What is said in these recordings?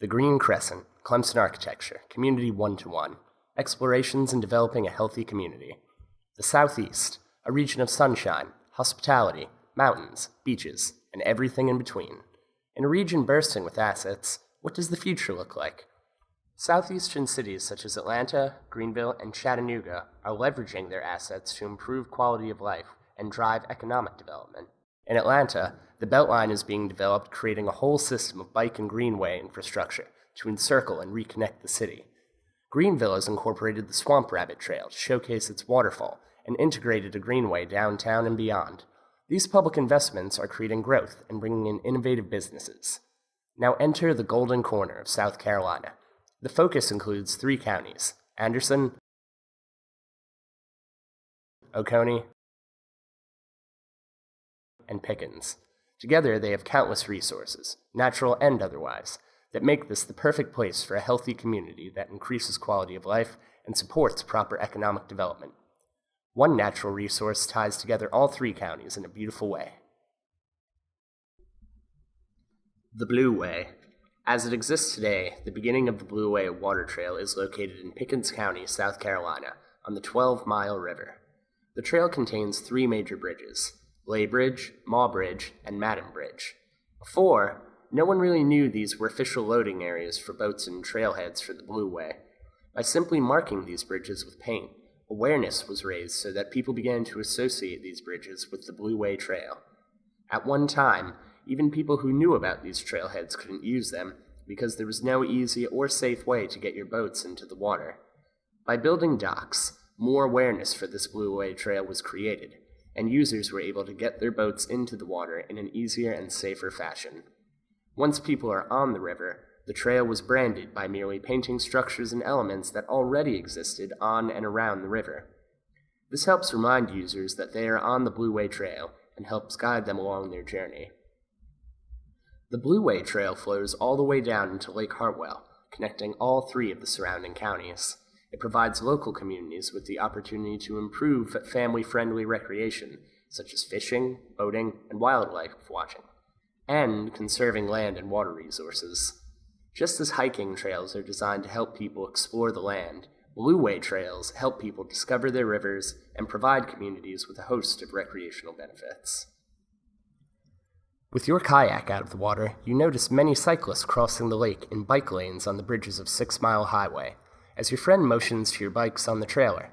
The Green Crescent, Clemson Architecture, Community 1-1, Explorations in Developing a Healthy Community. The Southeast, a region of sunshine, hospitality, mountains, beaches, and everything in between. In a region bursting with assets, what does the future look like? Southeastern cities such as Atlanta, Greenville, and Chattanooga are leveraging their assets to improve quality of life and drive economic development. In Atlanta, the Beltline is being developed, creating a whole system of bike and greenway infrastructure to encircle and reconnect the city. Greenville has incorporated the Swamp Rabbit Trail to showcase its waterfall and integrated a greenway downtown and beyond. These public investments are creating growth and bringing in innovative businesses. Now enter the golden corner of South Carolina. The focus includes 3 counties: Anderson, Oconee, and Pickens. Together, they have countless resources, natural and otherwise, that make this the perfect place for a healthy community that increases quality of life and supports proper economic development. One natural resource ties together all 3 counties in a beautiful way. The Blue Way. As it exists today, the beginning of the Blue Way Water Trail is located in Pickens County, South Carolina, on the 12-mile river. The trail contains 3 major bridges: Lay Bridge, Maw Bridge, and Madam Bridge. Before, no one really knew these were official loading areas for boats and trailheads for the Blue Way. By simply marking these bridges with paint, awareness was raised so that people began to associate these bridges with the Blue Way Trail. At one time, even people who knew about these trailheads couldn't use them because there was no easy or safe way to get your boats into the water. By building docks, more awareness for this Blue Way Trail was created, and users were able to get their boats into the water in an easier and safer fashion. Once people are on the river, the trail was branded by merely painting structures and elements that already existed on and around the river. This helps remind users that they are on the Blue Way Trail and helps guide them along their journey. The Blue Way Trail flows all the way down into Lake Hartwell, connecting all 3 of the surrounding counties. It provides local communities with the opportunity to improve family-friendly recreation, such as fishing, boating, and wildlife watching, and conserving land and water resources. Just as hiking trails are designed to help people explore the land, Blue Way trails help people discover their rivers and provide communities with a host of recreational benefits. With your kayak out of the water, you notice many cyclists crossing the lake in bike lanes on the bridges of 6 Mile Highway, as your friend motions to your bikes on the trailer.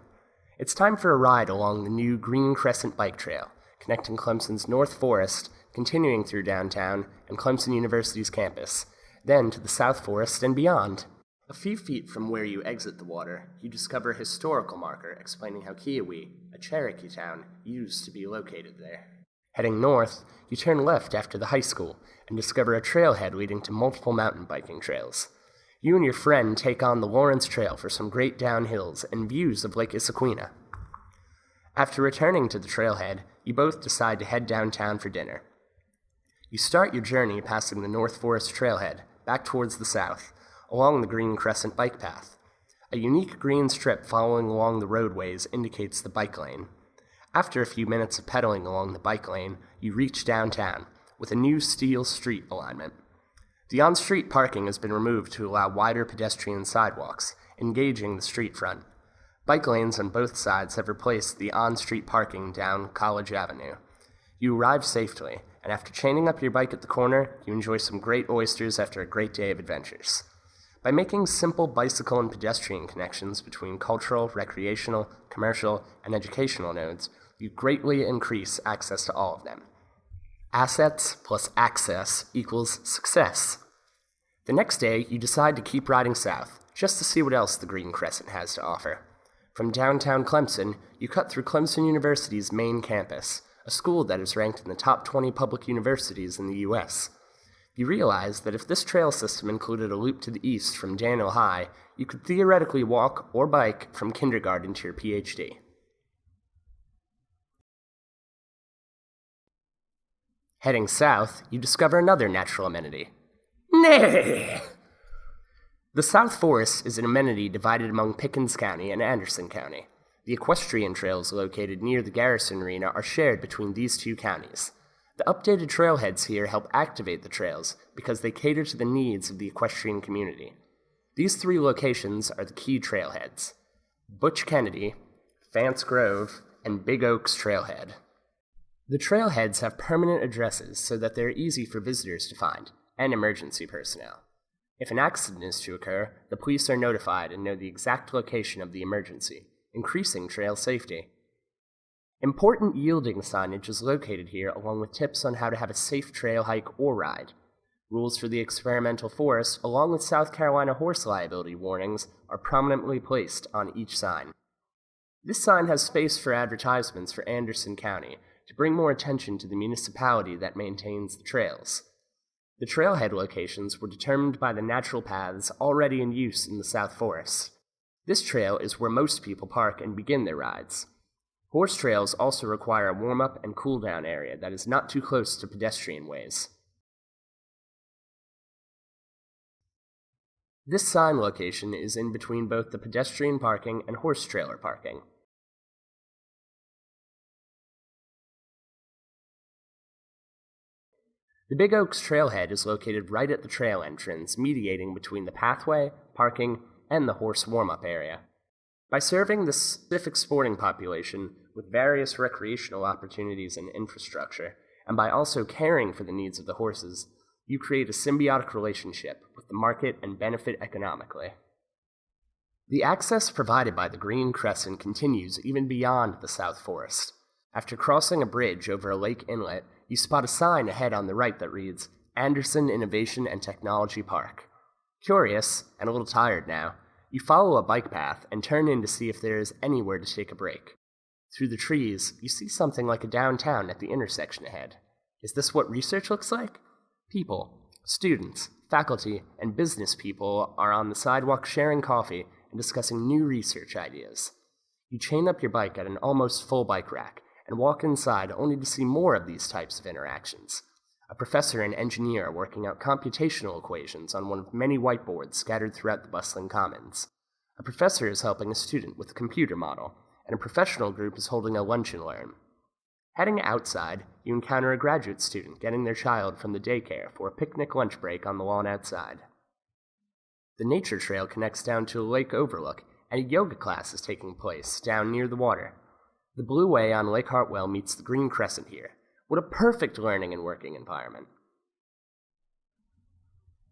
It's time for a ride along the new Green Crescent bike trail, connecting Clemson's North Forest, continuing through downtown and Clemson University's campus, then to the South Forest and beyond. A few feet from where you exit the water, you discover a historical marker explaining how Kiowee, a Cherokee town, used to be located there. Heading north, you turn left after the high school and discover a trailhead leading to multiple mountain biking trails. You and your friend take on the Lawrence Trail for some great downhills and views of Lake Issaquena. After returning to the trailhead, you both decide to head downtown for dinner. You start your journey passing the North Forest Trailhead, back towards the south, along the Green Crescent bike path. A unique green strip following along the roadways indicates the bike lane. After a few minutes of pedaling along the bike lane, you reach downtown, with a new steel street alignment. The on-street parking has been removed to allow wider pedestrian sidewalks, engaging the street front. Bike lanes on both sides have replaced the on-street parking down College Avenue. You arrive safely, and after chaining up your bike at the corner, you enjoy some great oysters after a great day of adventures. By making simple bicycle and pedestrian connections between cultural, recreational, commercial, and educational nodes, you greatly increase access to all of them. Assets plus access equals success. The next day, you decide to keep riding south, just to see what else the Green Crescent has to offer. From downtown Clemson, you cut through Clemson University's main campus, a school that is ranked in the top 20 public universities in the U.S. You realize that if this trail system included a loop to the east from Daniel High, you could theoretically walk or bike from kindergarten to your PhD. Heading south, you discover another natural amenity. Nay! The South Forest is an amenity divided among Pickens County and Anderson County. The equestrian trails located near the Garrison Arena are shared between these 2 counties. The updated trailheads here help activate the trails because they cater to the needs of the equestrian community. These 3 locations are the key trailheads: Butch Kennedy, Vance Grove, and Big Oaks Trailhead. The trailheads have permanent addresses so that they're easy for visitors to find, and emergency personnel. If an accident is to occur, the police are notified and know the exact location of the emergency, increasing trail safety. Important yielding signage is located here along with tips on how to have a safe trail hike or ride. Rules for the experimental forest, along with South Carolina horse liability warnings, are prominently placed on each sign. This sign has space for advertisements for Anderson County to bring more attention to the municipality that maintains the trails. The trailhead locations were determined by the natural paths already in use in the South Forest. This trail is where most people park and begin their rides. Horse trails also require a warm-up and cool-down area that is not too close to pedestrian ways. This sign location is in between both the pedestrian parking and horse trailer parking. The Big Oaks Trailhead is located right at the trail entrance, mediating between the pathway, parking, and the horse warm-up area. By serving the specific sporting population with various recreational opportunities and infrastructure, and by also caring for the needs of the horses, you create a symbiotic relationship with the market and benefit economically. The access provided by the Green Crescent continues even beyond the South Forest. After crossing a bridge over a lake inlet, you spot a sign ahead on the right that reads, Anderson Innovation and Technology Park. Curious, and a little tired now, you follow a bike path and turn in to see if there is anywhere to take a break. Through the trees, you see something like a downtown at the intersection ahead. Is this what research looks like? People, students, faculty, and business people are on the sidewalk sharing coffee and discussing new research ideas. You chain up your bike at an almost full bike rack and walk inside only to see more of these types of interactions. A professor and engineer working out computational equations on one of many whiteboards scattered throughout the bustling commons. A professor is helping a student with a computer model, and a professional group is holding a lunch and learn. Heading outside, you encounter a graduate student getting their child from the daycare for a picnic lunch break on the lawn outside. The nature trail connects down to a lake overlook, and a yoga class is taking place down near the water. The Blue Way on Lake Hartwell meets the Green Crescent here. What a perfect learning and working environment.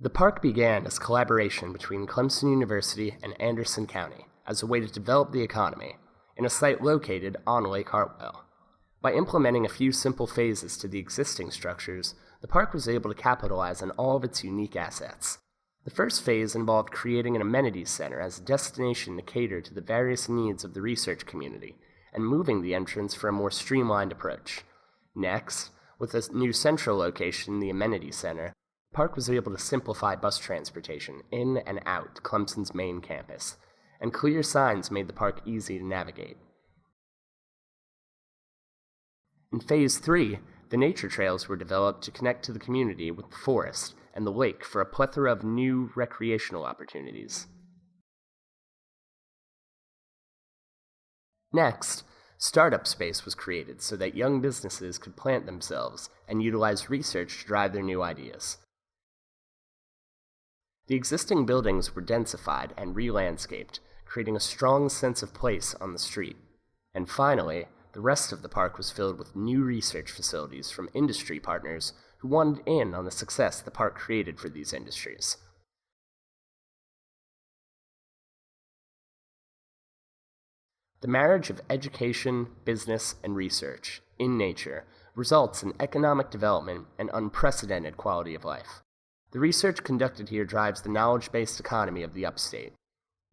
The park began as collaboration between Clemson University and Anderson County as a way to develop the economy in a site located on Lake Hartwell. By implementing a few simple phases to the existing structures, the park was able to capitalize on all of its unique assets. The first phase involved creating an amenities center as a destination to cater to the various needs of the research community, and moving the entrance for a more streamlined approach. Next, with a new central location in the amenities center, the park was able to simplify bus transportation in and out Clemson's main campus, and clear signs made the park easy to navigate. In Phase 3, the nature trails were developed to connect to the community with the forest and the lake for a plethora of new recreational opportunities. Next, startup space was created so that young businesses could plant themselves and utilize research to drive their new ideas. The existing buildings were densified and re-landscaped, creating a strong sense of place on the street. And finally, the rest of the park was filled with new research facilities from industry partners who wanted in on the success the park created for these industries. The marriage of education, business, and research, in nature, results in economic development and unprecedented quality of life. The research conducted here drives the knowledge-based economy of the upstate.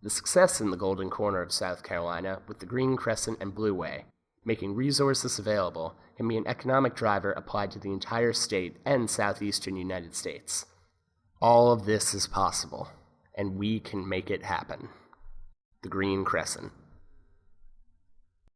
The success in the Golden Corner of South Carolina, with the Green Crescent and Blue Way, making resources available, can be an economic driver applied to the entire state and southeastern United States. All of this is possible, and we can make it happen. The Green Crescent.